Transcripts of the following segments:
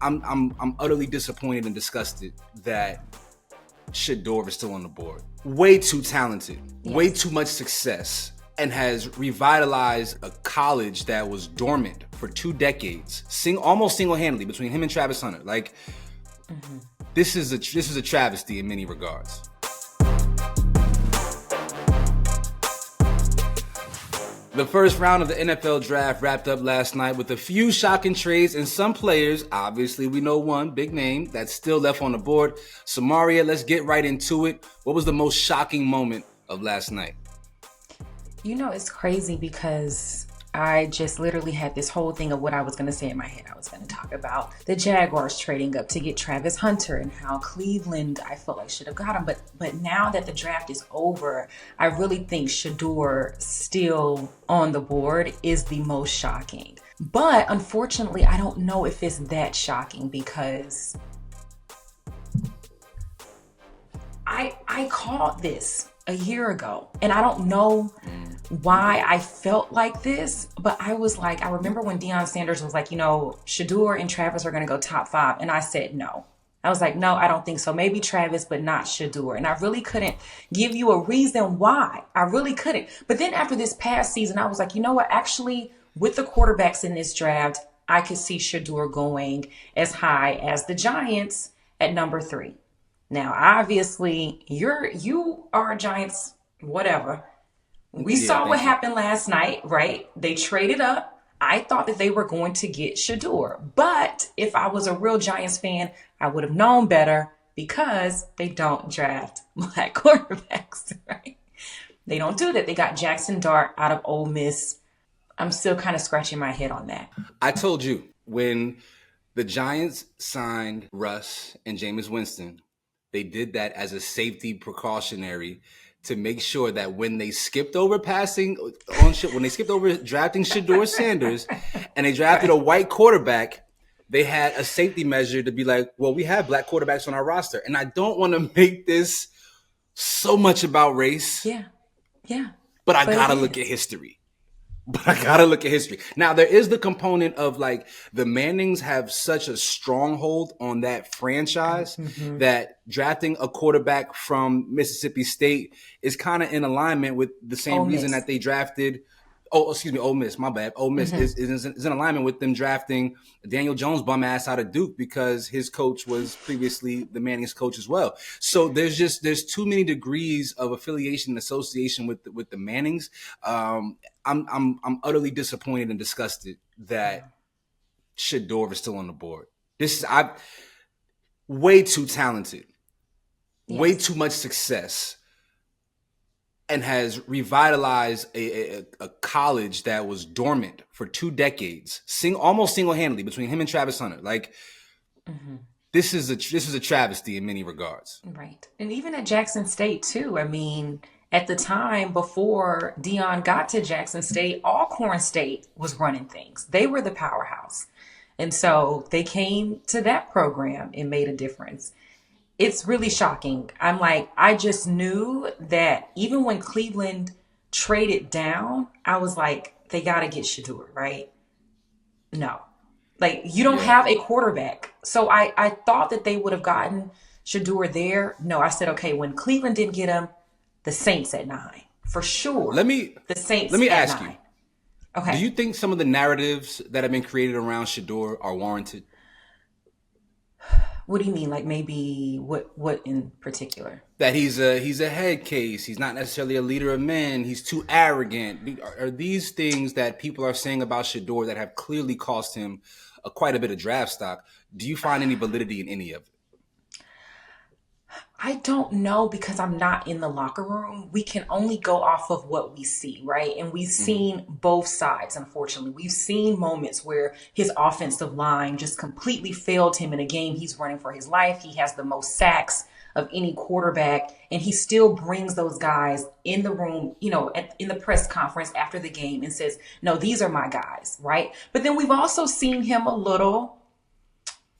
I'm utterly disappointed and disgusted that Shedeur is still on the board. Way too talented, way too much success, and has revitalized a college that was dormant for 2 decades, almost single-handedly between him and Travis Hunter. Like, this is a travesty in many regards. The first round of the NFL draft wrapped up last night with a few shocking trades and some players, obviously we know one, big name, that's still left on the board. Samaria, let's get right into it. What was the most shocking moment of last night? You know, it's crazy because I just literally had this whole thing of what I was going to say in my head. I was going to talk about the Jaguars trading up to get Travis Hunter and how Cleveland, I felt like, should have got him. But now that the draft is over, I really think Shedeur still on the board is the most shocking. But unfortunately, I don't know if it's that shocking because I called this a year ago, and I don't know why I felt like this, but I was like, I remember when Deion Sanders was like, you know, Shedeur and Travis are going to go top 5. And I said, no. I was like, no, I don't think so. Maybe Travis, but not Shedeur. And I really couldn't give you a reason why. I really couldn't. But then after this past season, I was like, you know what? Actually, with the quarterbacks in this draft, I could see Shedeur going as high as the Giants at number 3. Now, obviously, you are Giants, whatever. We saw what happened last night, right? They traded up. I thought that they were going to get Shedeur. But if I was a real Giants fan, I would have known better because they don't draft black quarterbacks, right? They don't do that. They got Jackson Dart out of Ole Miss. I'm still kind of scratching my head on that. I told you, when the Giants signed Russ and Jameis Winston, they did that as a safety precautionary to make sure that when they skipped over when they skipped over drafting Shaduer Sanders and they drafted a white quarterback, they had a safety measure to be like, well, we have black quarterbacks on our roster. And I don't want to make this so much about race. Yeah. But I got to look at history. Now, there is the component of like the Mannings have such a stronghold on that franchise that drafting a quarterback from Mississippi State is kind of in alignment with the same reason that they drafted. Ole Miss, my bad. Ole Miss is in alignment with them drafting Daniel Jones bum ass out of Duke because his coach was previously the Manning's coach as well. So there's too many degrees of affiliation and association with the Mannings. I'm utterly disappointed and disgusted that Shedeur is still on the board. Way too talented, way too much success, and has revitalized a college that was dormant for 2 decades, almost single-handedly between him and Travis Hunter. Like, this is a travesty in many regards. Right. And even at Jackson State, too. I mean, at the time before Deion got to Jackson State, Alcorn State was running things. They were the powerhouse. And so they came to that program and made a difference. It's really shocking. I'm like, I just knew that even when Cleveland traded down, I was like, they got to get Shedeur, right? No. Like, you don't have a quarterback. So I thought that they would have gotten Shedeur there. No, I said, okay, when Cleveland didn't get him, the Saints at 9. For sure. Let me ask 9. you. Okay. Do you think some of the narratives that have been created around Shedeur are warranted? What do you mean? Like maybe what in particular? That he's a head case. He's not necessarily a leader of men. He's too arrogant. Are these things that people are saying about Shedeur that have clearly cost him quite a bit of draft stock? Do you find any validity in any of it? I don't know because I'm not in the locker room. We can only go off of what we see, right? And we've seen both sides, unfortunately. We've seen moments where his offensive line just completely failed him in a game. He's running for his life. He has the most sacks of any quarterback, and he still brings those guys in the room, you know, in the press conference after the game and says, no, these are my guys, right? But then we've also seen him a little,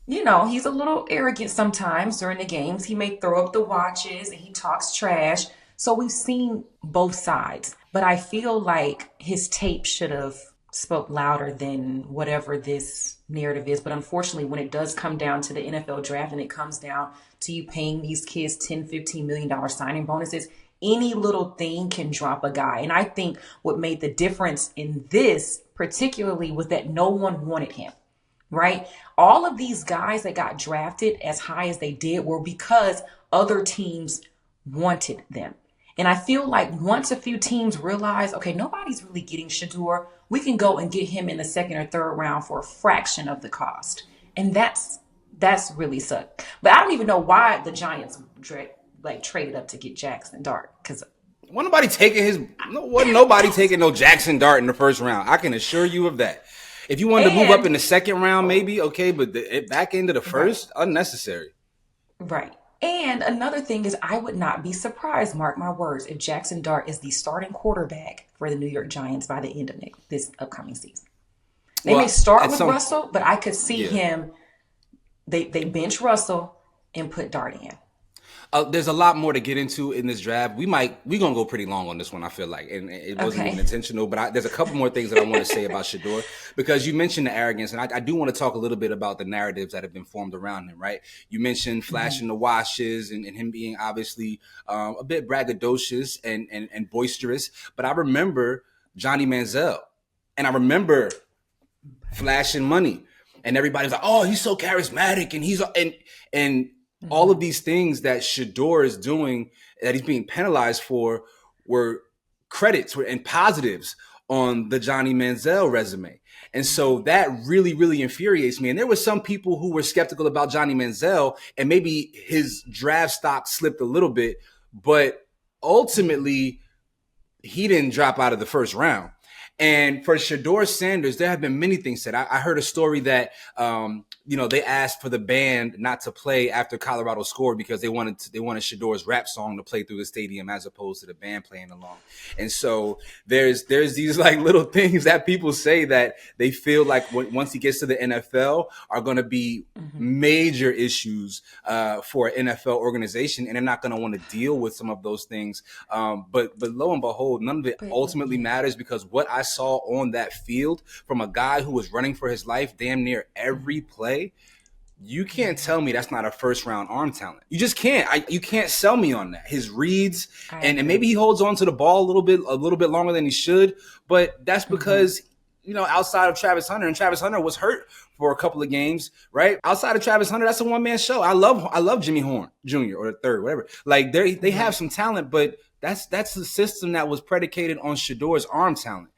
you know, he's a little arrogant sometimes during the games. He may throw up the watches and he talks trash. So we've seen both sides. But I feel like his tape should have spoke louder than whatever this narrative is. But unfortunately, when it does come down to the NFL draft and it comes down to you paying these kids $10, $15 million signing bonuses, any little thing can drop a guy. And I think what made the difference in this particularly was that no one wanted him, right? All of these guys that got drafted as high as they did were because other teams wanted them. And I feel like once a few teams realize, okay, nobody's really getting Shedeur, we can go and get him in the second or third round for a fraction of the cost. And that's really sucked. But I don't even know why the Giants traded up to get Jackson Dart, because wasn't nobody taking no Jackson Dart in the first round. I can assure you of that. If you wanted to move up in the second round, maybe okay, but back into the first, unnecessary. Right. And another thing is, I would not be surprised, mark my words, if Jackson Dart is the starting quarterback for the New York Giants by the end of this upcoming season. They may start with Russell, but I could see him. They bench Russell and put Dart in. There's a lot more to get into in this draft. We're gonna go pretty long on this one, I feel like, and it wasn't even intentional. But there's a couple more things that I want to say about Shedeur, because you mentioned the arrogance, and I do want to talk a little bit about the narratives that have been formed around him. Right? You mentioned flashing the washes and him being obviously a bit braggadocious and boisterous. But I remember Johnny Manziel, and I remember flashing money, and everybody's like, "Oh, he's so charismatic," and he's and all of these things that Shedeur is doing, that he's being penalized for, were credits and positives on the Johnny Manziel resume. And so that really, really infuriates me. And there were some people who were skeptical about Johnny Manziel, and maybe his draft stock slipped a little bit, but ultimately he didn't drop out of the first round. And for Shedeur Sanders, there have been many things said. I heard a story that, they asked for the band not to play after Colorado scored because they wanted Shedeur's rap song to play through the stadium as opposed to the band playing along. And so there's these like little things that people say that they feel like once he gets to the NFL are going to be major issues for an NFL organization, and they're not going to want to deal with some of those things. But lo and behold, none of it ultimately matters, because what I saw on that field from a guy who was running for his life damn near every play, you can't tell me that's not a first round arm talent. You just can't. You can't sell me on that. His reads, and maybe he holds on to the ball a little bit longer than he should, but that's because outside of Travis Hunter, and Travis Hunter was hurt for a couple of games, right? Outside of Travis Hunter, that's a one man show. I love Jimmy Horn Jr. or the third, whatever. Like they have some talent, but that's the system that was predicated on Shedeur's arm talent.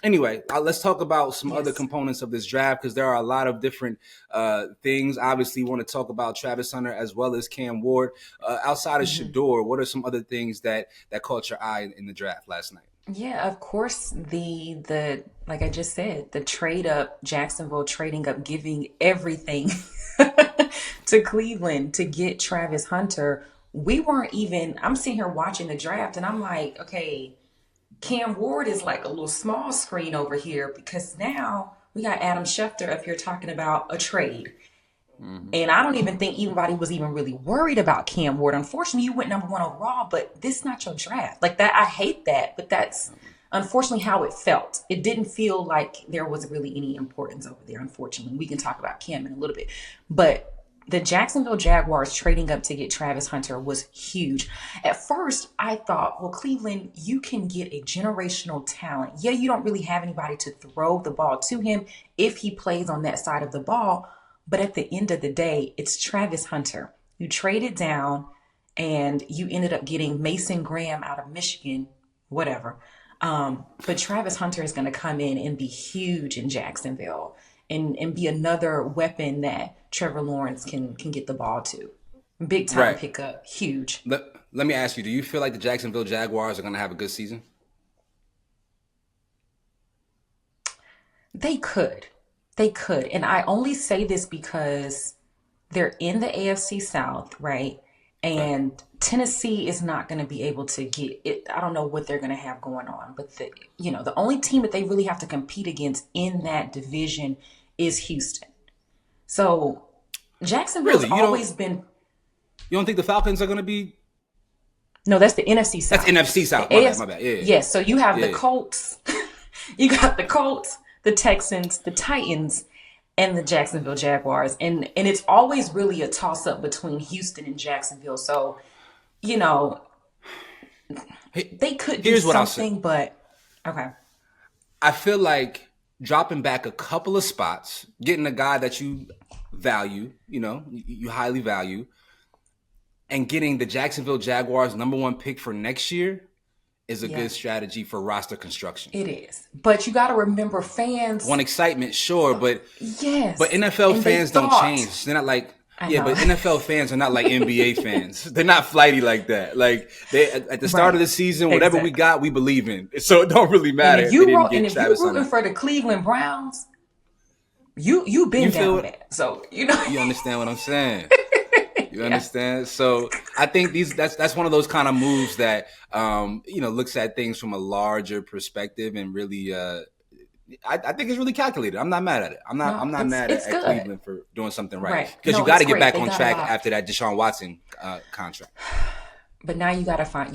Anyway, let's talk about some other components of this draft, because there are a lot of different things. Obviously, we want to talk about Travis Hunter as well as Cam Ward. Outside of Shedeur, what are some other things that caught your eye in the draft last night? Yeah, of course, the like I just said, the trade up, Jacksonville trading up, giving everything to Cleveland to get Travis Hunter. I'm sitting here watching the draft, and I'm like, okay, Cam Ward is like a little small screen over here, because now we got Adam Schefter up here talking about a trade. And I don't even think anybody was even really worried about Cam Ward. Unfortunately, you went number 1 overall, but this is not your draft. Like that, I hate that, but that's unfortunately how it felt. It didn't feel like there was really any importance over there, unfortunately. We can talk about Cam in a little bit. But the Jacksonville Jaguars trading up to get Travis Hunter was huge. At first, I thought, well, Cleveland, you can get a generational talent. Yeah, you don't really have anybody to throw the ball to him if he plays on that side of the ball. But at the end of the day, it's Travis Hunter. You traded down and you ended up getting Mason Graham out of Michigan, whatever. But Travis Hunter is going to come in and be huge in Jacksonville and be another weapon that Trevor Lawrence can get the ball to. Big time pickup, huge. Let me ask you, do you feel like the Jacksonville Jaguars are going to have a good season? They could. And I only say this because they're in the AFC South, right? And Tennessee is not going to be able to get it. I don't know what they're going to have going on, but the only team that they really have to compete against in that division is Houston. So Jacksonville's always been. You don't think the Falcons are going to be? No, that's the NFC South. That's NFC South. My bad. Yeah. Yes. So you have the Colts. You got the Colts, the Texans, the Titans, and the Jacksonville Jaguars. And it's always really a toss up between Houston and Jacksonville. So, you know, they could do Here's what I'll say. something, but okay. I feel like dropping back a couple of spots, getting a guy that you value, you highly value, and getting the Jacksonville Jaguars #1 pick for next year is a good strategy for roster construction. It is. But you got to remember, fans want excitement, sure, but yes. But NFL fans don't change. They're not like but NFL fans are not like NBA fans. They're not flighty like that. Like they at the start of the season, whatever we got, we believe in. So it don't really matter. And if you're rooting for the Cleveland Browns, you've been down there. So you understand what I'm saying. You understand? So I think that's one of those kind of moves that looks at things from a larger perspective and really I think it's really calculated. I'm not mad at it. I'm not mad at Cleveland for doing something right. Because you got to get back on track after that Deshaun Watson contract. But now you got to find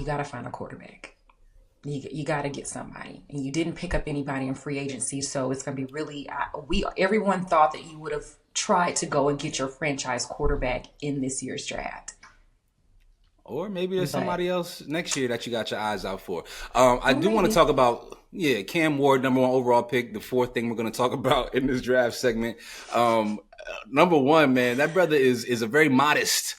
a quarterback. You got to get somebody, and you didn't pick up anybody in free agency, so it's going to be really. Everyone thought that you would have tried to go and get your franchise quarterback in this year's draft. Or maybe there's somebody else next year that you got your eyes out for. I do want to talk about, Cam Ward, #1 overall pick, the fourth thing we're going to talk about in this draft segment. #1, man, that brother is a very modest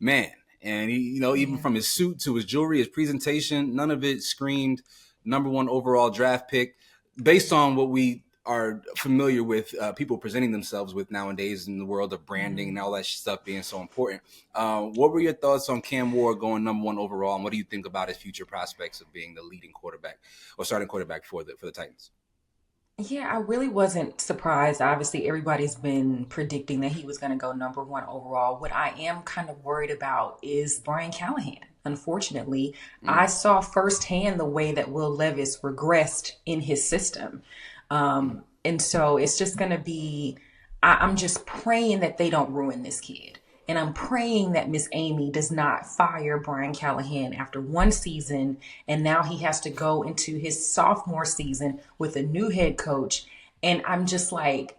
man. And he, even from his suit to his jewelry, his presentation, none of it screamed #1 overall draft pick. Based on what we are familiar with people presenting themselves with nowadays in the world of branding and all that stuff being so important. What were your thoughts on Cam Ward going #1 overall, and what do you think about his future prospects of being the leading quarterback or starting quarterback for the Titans? Yeah, I really wasn't surprised. Obviously, everybody's been predicting that he was going to go #1 overall. What I am kind of worried about is Brian Callahan. Unfortunately, I saw firsthand the way that Will Levis regressed in his system. And so it's just going to be, I'm just praying that they don't ruin this kid. And I'm praying that Miss Amy does not fire Brian Callahan after one season. And now he has to go into his sophomore season with a new head coach. And I'm just like,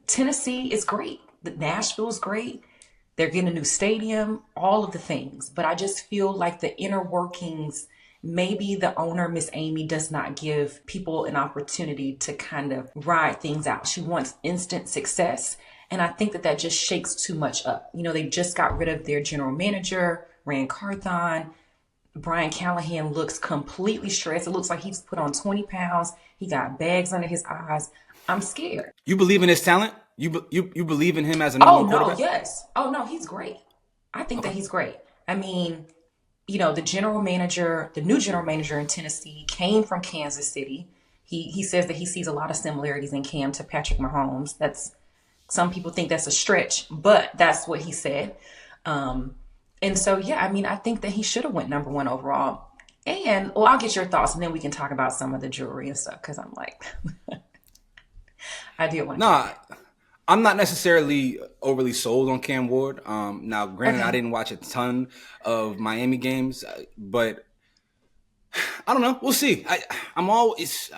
Tennessee is great. Nashville is great. They're getting a new stadium, all of the things. But I just feel like the inner workings, maybe the owner, Miss Amy, does not give people an opportunity to kind of ride things out. She wants instant success. And I think that just shakes too much up. They just got rid of their general manager, Rand Carthon. Brian Callahan looks completely stressed. It looks like he's put on 20 pounds. He got bags under his eyes. I'm scared. You believe in his talent? You believe in him as a #1 quarterback? Yes. Oh, no, he's great. I think that he's great. I mean, the new general manager in Tennessee came from Kansas City. He says that he sees a lot of similarities in Cam to Patrick Mahomes. Some people think that's a stretch, but that's what he said. And so, I think that he should have went #1 overall. And, I'll get your thoughts, and then we can talk about some of the jewelry and stuff, because I'm like, I did want to. I'm not necessarily overly sold on Cam Ward. Now, granted, I didn't watch a ton of Miami games, but I don't know. We'll see. I'm always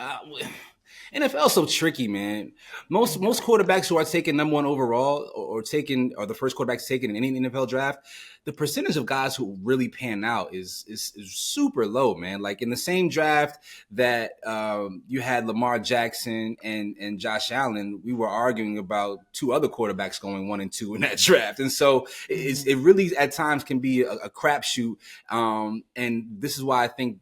NFL so tricky, man. Most quarterbacks who are taken #1 overall or the first quarterbacks taken in any NFL draft, the percentage of guys who really pan out is super low, man. Like in the same draft that you had Lamar Jackson and Josh Allen, we were arguing about two other quarterbacks going 1 and 2 in that draft, and so it really at times can be a crapshoot. And this is why I think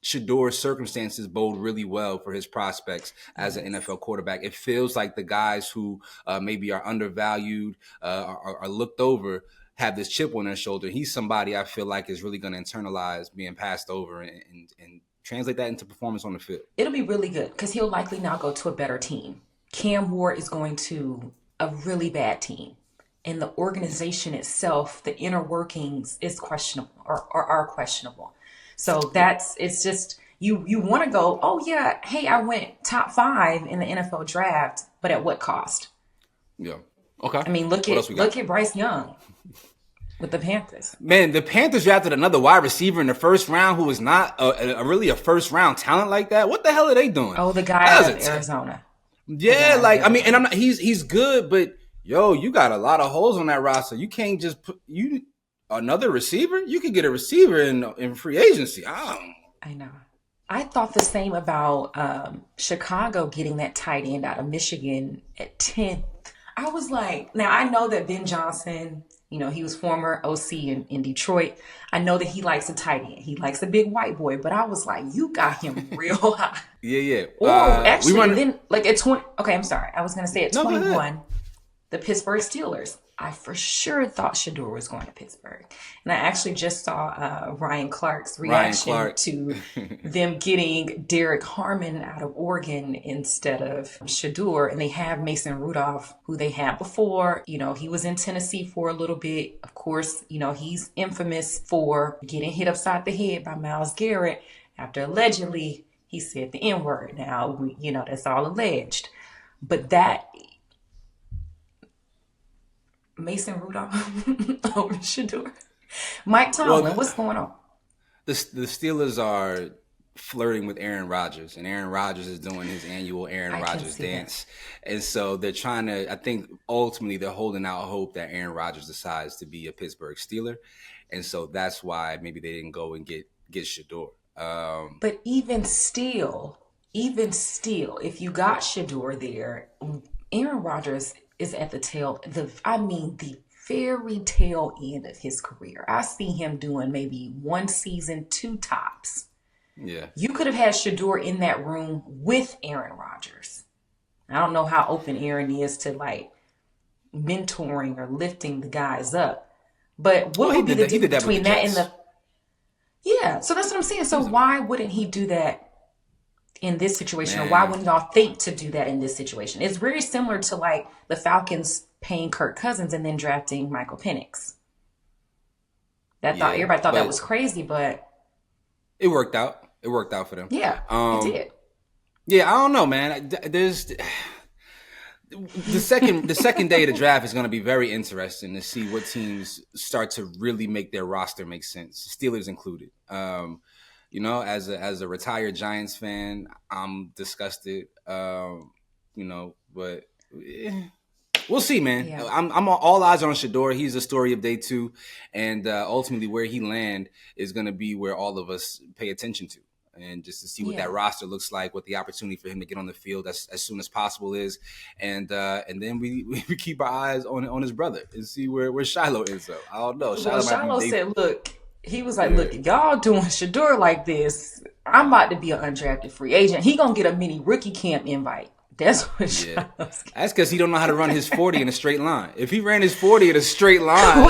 Shedeur's circumstances bode really well for his prospects as an NFL quarterback. It feels like the guys who maybe are undervalued, are looked over, have this chip on their shoulder. He's somebody I feel like is really going to internalize being passed over and translate that into performance on the field. It'll be really good because he'll likely now go to a better team. Cam Ward is going to a really bad team. And the organization itself, the inner workings is questionable or are questionable. So it's just, you want to go, oh yeah, hey, I went top 5 in the NFL draft, but at what cost? Yeah. Okay. I mean, look at Bryce Young. with the Panthers. Man, the Panthers drafted another wide receiver in the first round who was not really a first round talent like that. What the hell are they doing? Oh, the guy out of Arizona. Yeah, like I mean, and I'm not. He's good, but yo, you got a lot of holes on that roster. You can't just put another receiver. You could get a receiver in free agency. I know. I thought the same about Chicago getting that tight end out of Michigan at 10th. I was like, now I know that Ben Johnson, he was former OC in Detroit. I know that he likes a tight end. He likes a big white boy, but I was like, you got him real high. Yeah. Or actually, then like at 20, okay, I'm sorry. I was going to say at 21, the Pittsburgh Steelers. I for sure thought Shedeur was going to Pittsburgh. And I actually just saw Ryan Clark's reaction to them getting Derek Harmon out of Oregon instead of Shedeur. And they have Mason Rudolph, who they had before. He was in Tennessee for a little bit. Of course, he's infamous for getting hit upside the head by Myles Garrett after allegedly he said the N-word. Now, that's all alleged. But that... Mason Rudolph over Shedeur. Mike Tomlin, what's going on? The Steelers are flirting with Aaron Rodgers, and Aaron Rodgers is doing his annual Aaron Rodgers dance. That. And so they're trying to, I think ultimately they're holding out hope that Aaron Rodgers decides to be a Pittsburgh Steeler. And so that's why maybe they didn't go and get Shedeur. But even still, if you got Shedeur there, Aaron Rodgers is at the very tail end of his career. I see him doing maybe one season, 2 tops. Yeah. You could have had Shedeur in that room with Aaron Rodgers. I don't know how open Aaron is to like mentoring or lifting the guys up. But what would be the difference between that and the... Yeah, so that's what I'm saying. So why wouldn't he do that in this situation, or why wouldn't y'all think to do that in this situation? It's very similar to like the Falcons paying Kirk Cousins and then drafting Michael Penix. Everybody thought that was crazy, but it worked out. It worked out for them. Yeah, it did. Yeah, I don't know, man. There's the second day of the draft is going to be very interesting to see what teams start to really make their roster make sense, Steelers included. As a retired Giants fan, I'm disgusted. But we'll see, man. Yeah. I'm all eyes on Shedeur. He's the story of day 2, and ultimately where he land is going to be where all of us pay attention to, and just to see what that roster looks like, what the opportunity for him to get on the field as soon as possible is, and then we keep our eyes on his brother and see where Shiloh ends up. I don't know. Shiloh said, "Look." He was like, look, y'all doing Shedeur like this, I'm about to be an undrafted free agent. He gonna get a mini rookie camp invite. That's what Shiloh's getting. That's because he don't know how to run his 40 in a straight line. If he ran his 40 in a straight line,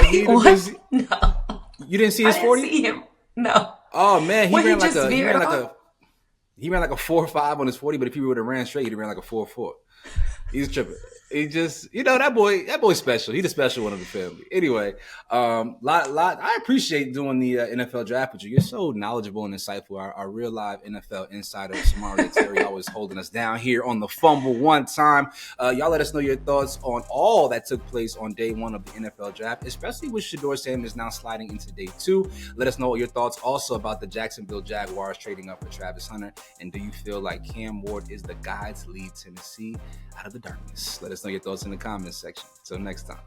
No. You didn't see his 40? I didn't see him. No. Oh man, he ran like a 4.5 on his 40, but if he would have ran straight, he'd have ran like a 4.4. He's tripping. He just, that boy's special. He's the special one of the family. Anyway, I appreciate doing the NFL draft with you. You're so knowledgeable and insightful. Our real live NFL insider, Samaria Terry, always holding us down here on the Fumble one time. Y'all let us know your thoughts on all that took place on day 1 of the NFL draft, especially with Shedeur Sanders now sliding into day 2. Let us know your thoughts also about the Jacksonville Jaguars trading up for Travis Hunter. And do you feel like Cam Ward is the guy to lead Tennessee out of the darkness? Let us know your thoughts in the comments section. Until next time.